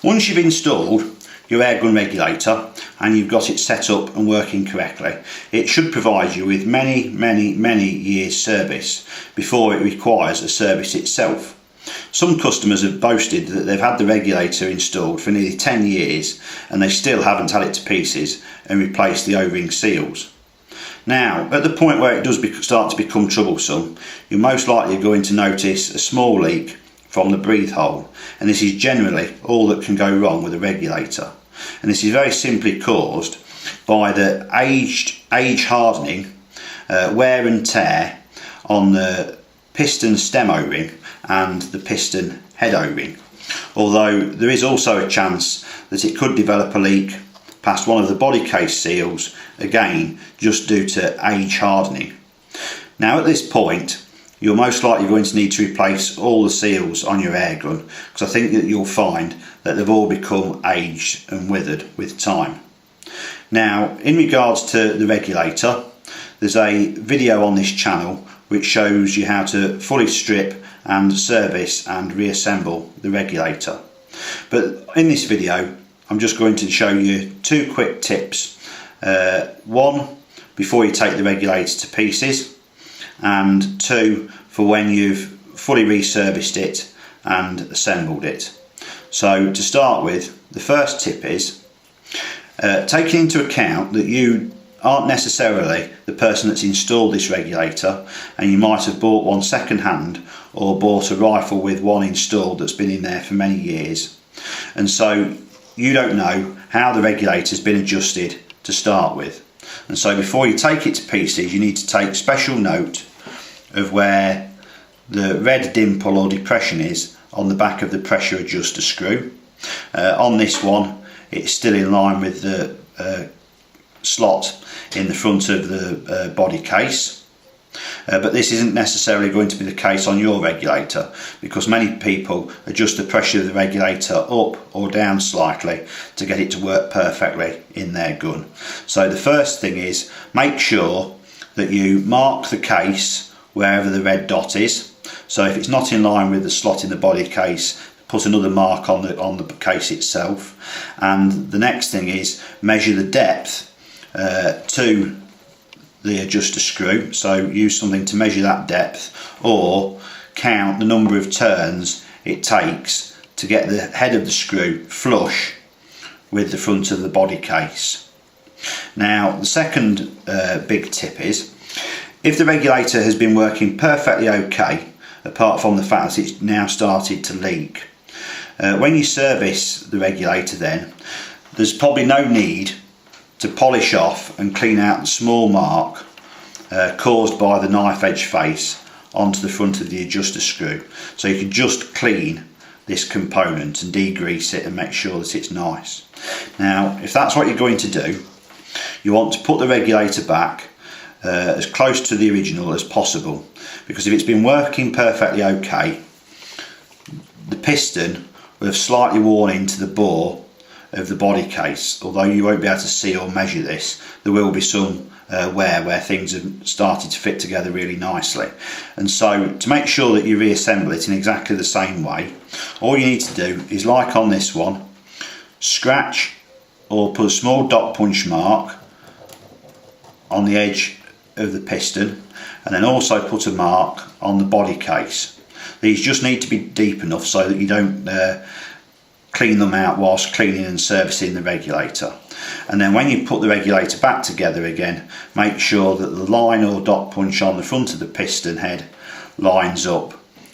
Once you've installed your airgun regulator and you've got it set up and working correctly, it should provide you with many years service before it requires a service itself. Some customers have boasted that they've had the regulator installed for nearly 10 years and they still haven't had it to pieces and replaced the O-ring seals. Now, at the point where it does start to become troublesome, you're most likely going to notice a small leak from the breathe hole, and this is generally all that can go wrong with a regulator. And this is very simply caused by the age hardening, wear and tear on the piston stem O-ring and the piston head O-ring, although there is also a chance that it could develop a leak past one of the body case seals, again just due to age hardening. Now at this point you're most likely going to need to replace all the seals on your airgun, because I think that you'll find that they've all become aged and withered with time. Now, in regards to the regulator, there's a video on this channel which shows you how to fully strip and service and reassemble the regulator. But in this video I'm just going to show you two quick tips. One, before you take the regulator to pieces, and two, for when you've fully resurfaced it and assembled it. So to start with, the first tip is taking into account that you aren't necessarily the person that's installed this regulator, and you might have bought one second hand or bought a rifle with one installed that's been in there for many years, and so you don't know how the regulator's been adjusted to start with. And so before you take it to pieces, you need to take special note of where the red dimple or depression is on the back of the pressure adjuster screw. On this one it's still in line with the slot in the front of the body case, but this isn't necessarily going to be the case on your regulator, because many people adjust the pressure of the regulator up or down slightly to get it to work perfectly in their gun. So the first thing is, make sure that you mark the case wherever the red dot is. So if it's not in line with the slot in the body case, put another mark on the case itself. And the next thing is, measure the depth to the adjuster screw. So use something to measure that depth, or count the number of turns it takes to get the head of the screw flush with the front of the body case. Now the second big tip is, if the regulator has been working perfectly okay, apart from the fact that it's now started to leak, when you service the regulator, then there's probably no need to polish off and clean out the small mark caused by the knife edge face onto the front of the adjuster screw. So you can just clean this component and degrease it and make sure that it's nice. Now if that's what you're going to do, you want to put the regulator back as close to the original as possible, because if it's been working perfectly okay, the piston will have slightly worn into the bore of the body case. Although you won't be able to see or measure this, there will be some wear where things have started to fit together really nicely. And so to make sure that you reassemble it in exactly the same way, all you need to do is, like on this one, scratch or put a small dot punch mark on the edge of the piston, and then also put a mark on the body case. These just need to be deep enough so that you don't clean them out whilst cleaning and servicing the regulator. And then when you put the regulator back together again, make sure that the line or dot punch on the front of the piston head lines up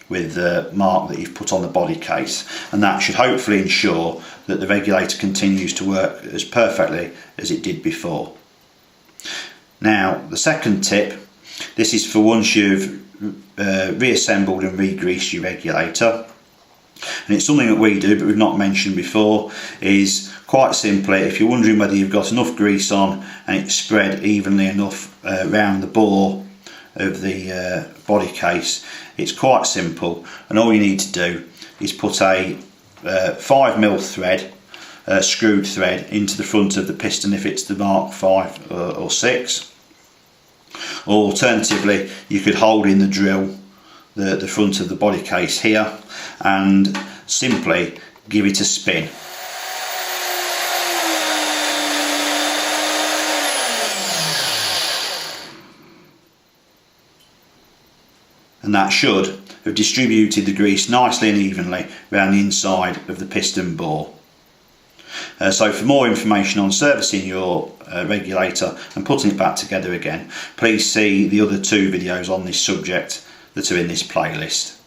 with the mark that you've put on the body case, and that should hopefully ensure that the regulator continues to work as perfectly as it did before. Now the second tip, this is for once you've reassembled and re-greased your regulator, and it's something that we do but we've not mentioned before, is quite simply, if you're wondering whether you've got enough grease on and it's spread evenly enough around the bore of the body case, it's quite simple, and all you need to do is put a 5mm thread, screwed thread, into the front of the piston if it's the Mark 5 or 6, or alternatively you could hold in the drill the front of the body case here and simply give it a spin. and that should have distributed the grease nicely and evenly around the inside of the piston bore. So for more information on servicing your regulator and putting it back together again, please see the other 2 videos on this subject that are in this playlist.